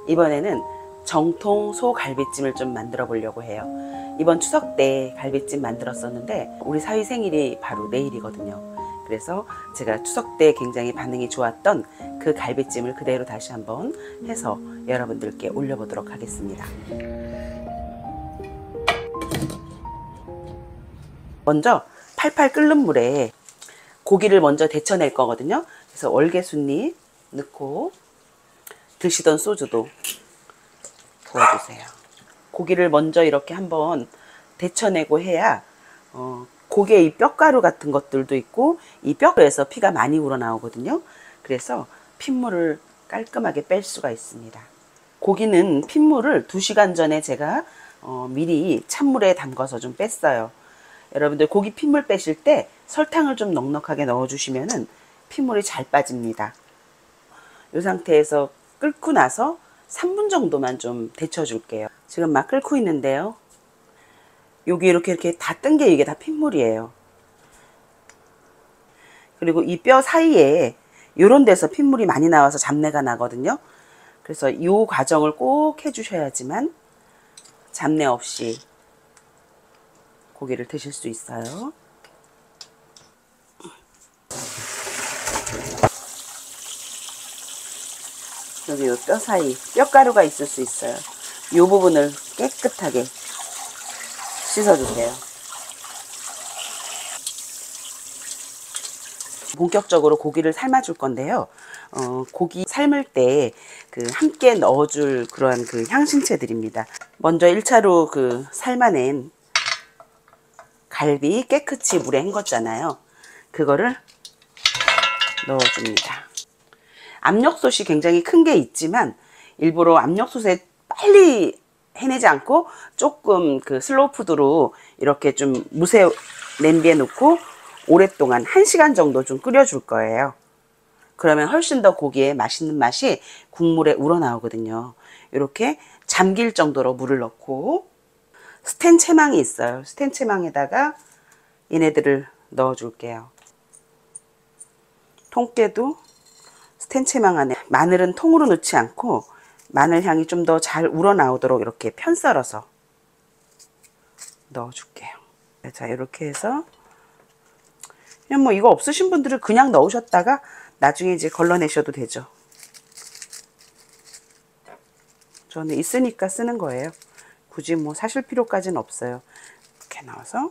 이번에는 정통 소갈비찜을 좀 만들어 보려고 해요. 이번 추석 때 갈비찜 만들었었는데 우리 사위 생일이 바로 내일이거든요. 그래서 제가 추석 때 굉장히 반응이 좋았던 그 갈비찜을 그대로 다시 한번 해서 여러분들께 올려보도록 하겠습니다. 먼저 팔팔 끓는 물에 고기를 먼저 데쳐낼 거거든요. 그래서 월계수잎 넣고 드시던 소주도 부어주세요. 고기를 먼저 이렇게 한번 데쳐내고 해야 고기에 이 뼈가루 같은 것들도 있고 이 뼈에서 피가 많이 우러나오거든요. 그래서 핏물을 깔끔하게 뺄 수가 있습니다. 고기는 핏물을 2시간 전에 제가 미리 찬물에 담가서 좀 뺐어요. 여러분들 고기 핏물 빼실 때 설탕을 좀 넉넉하게 넣어주시면 핏물이 잘 빠집니다. 이 상태에서 끓고 나서 3분 정도만 좀 데쳐줄게요. 지금 막 끓고 있는데요. 여기 이렇게 다 뜬 게 이게 다 핏물이에요. 그리고 이 뼈 사이에 이런 데서 핏물이 많이 나와서 잡내가 나거든요. 그래서 이 과정을 꼭 해주셔야지만 잡내 없이 고기를 드실 수 있어요. 여기 이 뼈 사이 뼈가루가 있을 수 있어요. 이 부분을 깨끗하게 씻어주세요. 본격적으로 고기를 삶아줄 건데요. 고기 삶을 때 함께 넣어줄 그러한 향신채들입니다. 먼저 1차로 삶아낸 갈비 깨끗이 물에 헹궜잖아요. 그거를 넣어줍니다. 압력솥이 굉장히 큰 게 있지만 일부러 압력솥에 빨리 해내지 않고 조금 슬로우 푸드로 이렇게 좀 무쇠 냄비에 넣고 오랫동안 1시간 정도 좀 끓여줄 거예요. 그러면 훨씬 더 고기에 맛있는 맛이 국물에 우러나오거든요. 이렇게 잠길 정도로 물을 넣고 스텐 채망이 있어요. 스텐 채망에다가 얘네들을 넣어줄게요. 통깨도 스텐 채망 안에 마늘은 통으로 넣지 않고 마늘 향이 좀 더 잘 우러나오도록 이렇게 편 썰어서 넣어줄게요. 자, 이렇게 해서 그냥 뭐 이거 없으신 분들은 그냥 넣으셨다가 나중에 이제 걸러내셔도 되죠. 저는 있으니까 쓰는 거예요. 굳이 뭐 사실 필요까지는 없어요. 이렇게 넣어서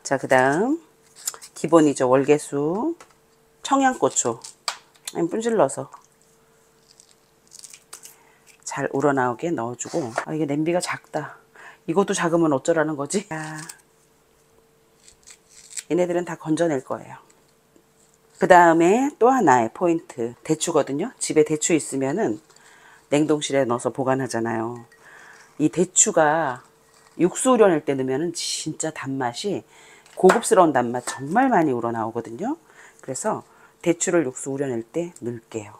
자, 그 다음 기본이죠. 월계수, 청양고추 분질러서 잘 우러나오게 넣어주고 이게 냄비가 작다. 이것도 작으면 어쩌라는 거지? 얘네들은 다 건져낼 거예요. 그 다음에 또 하나의 포인트 대추거든요. 집에 대추 있으면은 냉동실에 넣어서 보관하잖아요. 이 대추가 육수 우려낼 때 넣으면 진짜 단맛이 고급스러운 단맛 정말 많이 우러나오거든요. 그래서 대추를 육수 우려낼 때 넣을게요.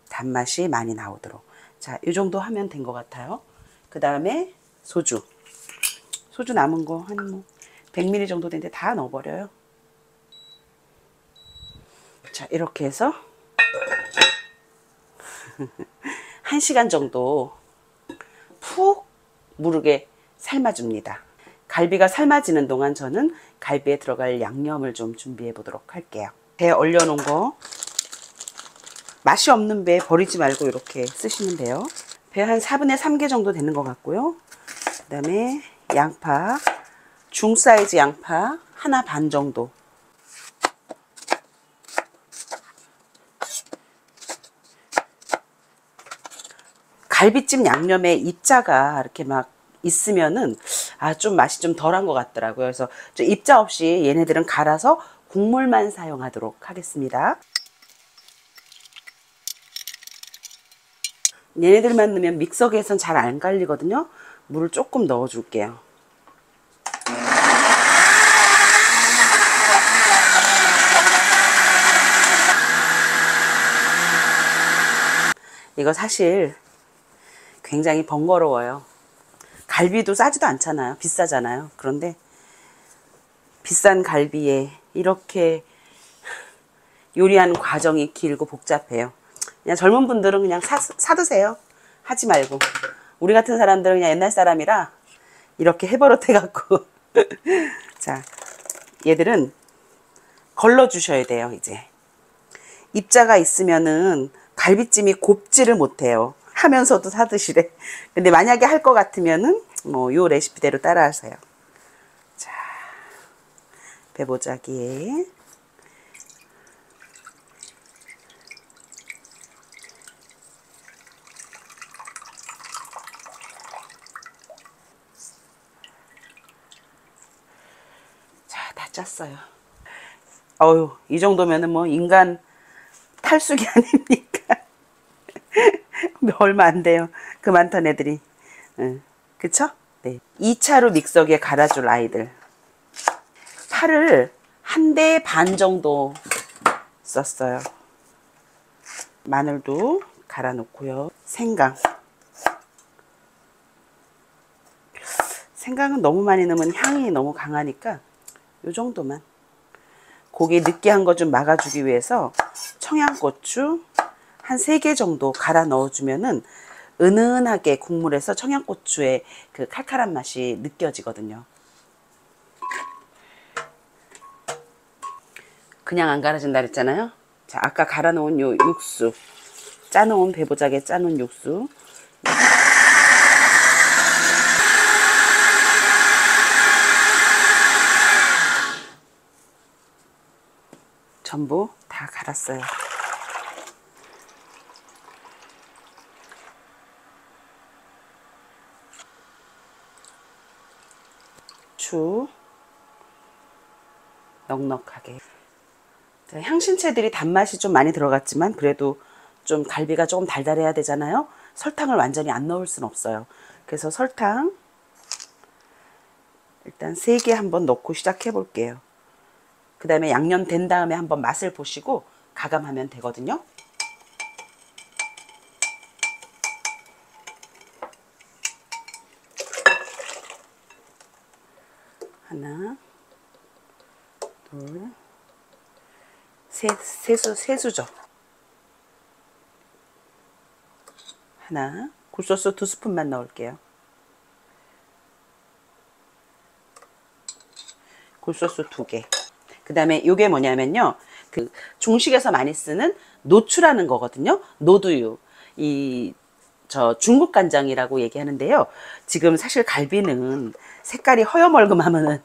단맛이 많이 나오도록. 자, 이 정도 하면 된 것 같아요. 그 다음에 소주 남은 거 한 100ml 정도 되는데 다 넣어버려요. 자, 이렇게 해서 1시간 정도 푹 무르게 삶아줍니다. 갈비가 삶아지는 동안 저는 갈비에 들어갈 양념을 좀 준비해 보도록 할게요. 배에 얼려놓은 거 맛이 없는 배 버리지 말고 이렇게 쓰시면 돼요. 배 한 4분의 3개 정도 되는 것 같고요. 그 다음에 양파, 중 사이즈 양파 하나 반 정도. 갈비찜 양념에 입자가 이렇게 막 있으면은 좀 맛이 좀 덜한 것 같더라고요. 그래서 입자 없이 얘네들은 갈아서 국물만 사용하도록 하겠습니다. 얘네들만 넣으면 믹서기에선 잘 안 갈리거든요. 물을 조금 넣어 줄게요. 이거 사실 굉장히 번거로워요. 갈비도 싸지도 않잖아요. 비싸잖아요. 그런데 비싼 갈비에 이렇게 요리하는 과정이 길고 복잡해요. 그냥 젊은 분들은 그냥 사드세요. 하지 말고. 우리 같은 사람들은 그냥 옛날 사람이라 이렇게 해버릇해갖고. 자, 얘들은 걸러주셔야 돼요, 이제. 입자가 있으면은 갈비찜이 곱지를 못해요. 하면서도 사드시래. 근데 만약에 할 것 같으면은 뭐 요 레시피대로 따라 하세요. 자, 배보자기에 자, 다 짰어요. 어휴, 이 정도면은 뭐 인간 탈수기 아닙니까? 얼마 안 돼요. 그 많던 애들이. 응. 그쵸? 네. 2차로 믹서기에 갈아줄 아이들. 파를 1대 반 정도 썼어요. 마늘도 갈아 놓고요. 생강. 생강은 너무 많이 넣으면 향이 너무 강하니까 요 정도만. 고기 느끼한 거 좀 막아주기 위해서 청양고추 한 3개 정도 갈아 넣어주면은 은은하게 국물에서 청양고추의 그 칼칼한 맛이 느껴지거든요. 그냥 안 갈아진다 그랬잖아요. 자, 아까 갈아 놓은 요 육수, 짜놓은 배보자기에 짜놓은 육수 전부 다 갈았어요. 추 넉넉하게. 자, 향신채들이 단맛이 좀 많이 들어갔지만 그래도 좀 갈비가 조금 달달해야 되잖아요. 설탕을 완전히 안 넣을 순 없어요. 그래서 설탕 일단 3개 한번 넣고 시작해 볼게요. 그 다음에 양념 된 다음에 한번 맛을 보시고 가감하면 되거든요. 하나, 둘, 세수죠. 하나, 굴소스 2스푼만 넣을게요. 굴소스 2개. 그 다음에 요게 뭐냐면요. 그 중식에서 많이 쓰는 노추라는 거거든요. 노두유. 저 중국 간장이라고 얘기하는데요. 지금 사실 갈비는 색깔이 허여멀금하면은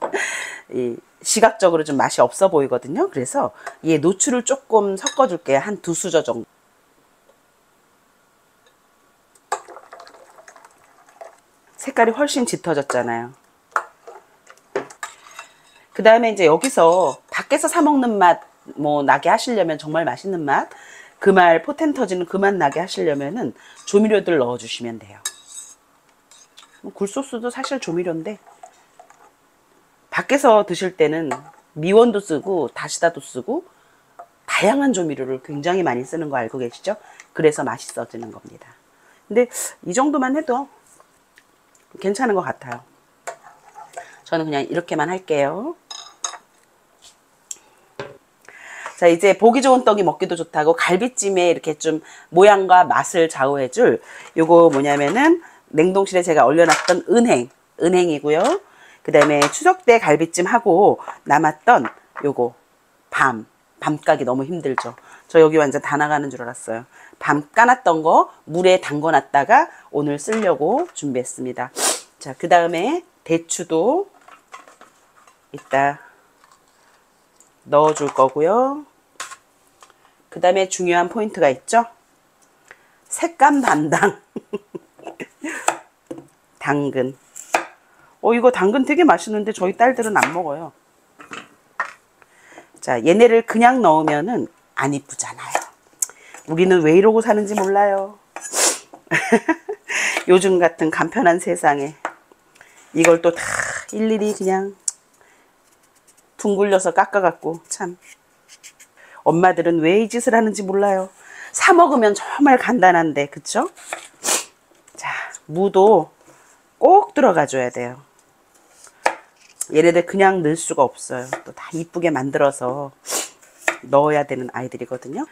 시각적으로 좀 맛이 없어 보이거든요. 그래서 얘 노추를 조금 섞어줄게요. 한 2수저 정도. 색깔이 훨씬 짙어졌잖아요. 그 다음에 이제 여기서 밖에서 사 먹는 맛 뭐 나게 하시려면 정말 맛있는 맛, 그 말 포텐 터지는 그 맛 나게 하시려면은 조미료들 넣어주시면 돼요. 굴소스도 사실 조미료인데 밖에서 드실 때는 미원도 쓰고 다시다도 쓰고 다양한 조미료를 굉장히 많이 쓰는 거 알고 계시죠? 그래서 맛있어지는 겁니다. 근데 이 정도만 해도 괜찮은 것 같아요. 저는 그냥 이렇게만 할게요. 자, 이제 보기 좋은 떡이 먹기도 좋다고 갈비찜에 이렇게 좀 모양과 맛을 좌우해줄 요거 뭐냐면은 냉동실에 제가 얼려놨던 은행이고요. 그 다음에 추석 때 갈비찜 하고 남았던 요거 밤 까기 너무 힘들죠. 저 여기 완전 다 나가는 줄 알았어요. 밤 까놨던 거 물에 담궈 놨다가 오늘 쓰려고 준비했습니다. 자, 그 다음에 대추도 이따 넣어줄 거고요. 그 다음에 중요한 포인트가 있죠. 색감 담당 당근. 이거 당근 되게 맛있는데 저희 딸들은 안 먹어요. 자, 얘네를 그냥 넣으면은 안 이쁘잖아요. 우리는 왜 이러고 사는지 몰라요. 요즘 같은 간편한 세상에 이걸 또 다 일일이 그냥 둥글려서 깎아갖고 참 엄마들은 왜 이 짓을 하는지 몰라요. 사 먹으면 정말 간단한데 그쵸? 자, 무도 꼭 들어가줘야 돼요. 얘네들 그냥 넣을 수가 없어요. 또 다 이쁘게 만들어서 넣어야 되는 아이들이거든요.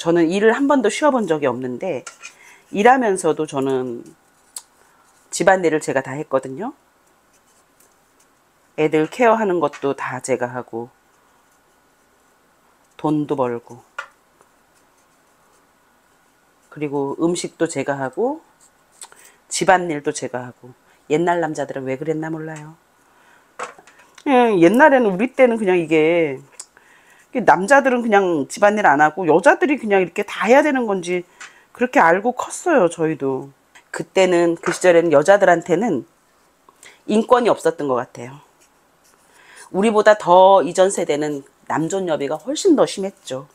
저는 일을 한 번도 쉬어본 적이 없는데 일하면서도 저는 집안일을 제가 다 했거든요. 애들 케어하는 것도 다 제가 하고 돈도 벌고 그리고 음식도 제가 하고 집안일도 제가 하고. 옛날 남자들은 왜 그랬나 몰라요. 옛날에는 우리 때는 그냥 이게 남자들은 그냥 집안일 안 하고 여자들이 그냥 이렇게 다 해야 되는 건지 그렇게 알고 컸어요. 저희도 그때는 그 시절에는 여자들한테는 인권이 없었던 것 같아요. 우리보다 더 이전 세대는 남존여비가 훨씬 더 심했죠.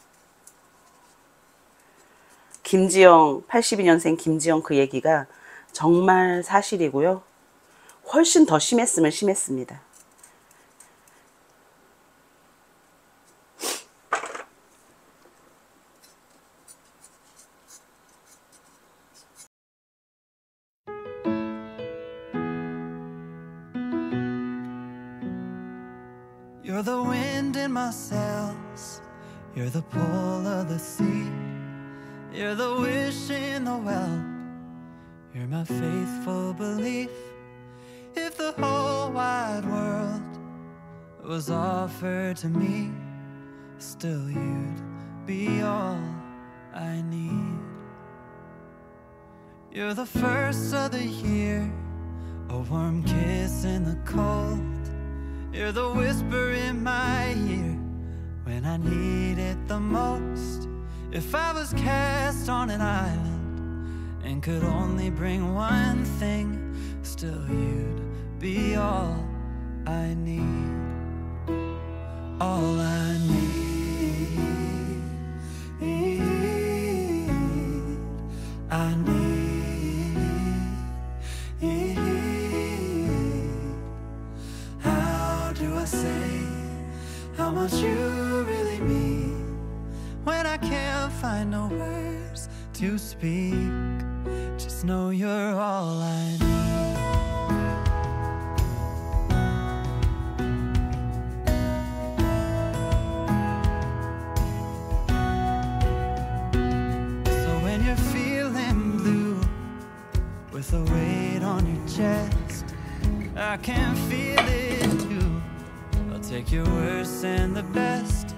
김지영 82년생 김지영 그 얘기가 정말 사실이고요. 훨씬 더 심했으면 심했습니다. You're the wind in my sails, you're the pull of the sea, you're the wish in the well, you're my faithful belief. If the whole wide world was offered to me, still you'd be all I need. You're the first of the year, a warm kiss in the cold. You're the whisper in my ear when I need it the most. If I was cast on an island and could only bring one thing, still you'd be all I need. All I need. I need. Say how much you really mean when I can't find no words to speak. Just know you're all I need. So when you're feeling blue with a weight on your chest, I can feel it too. Take your worst and the best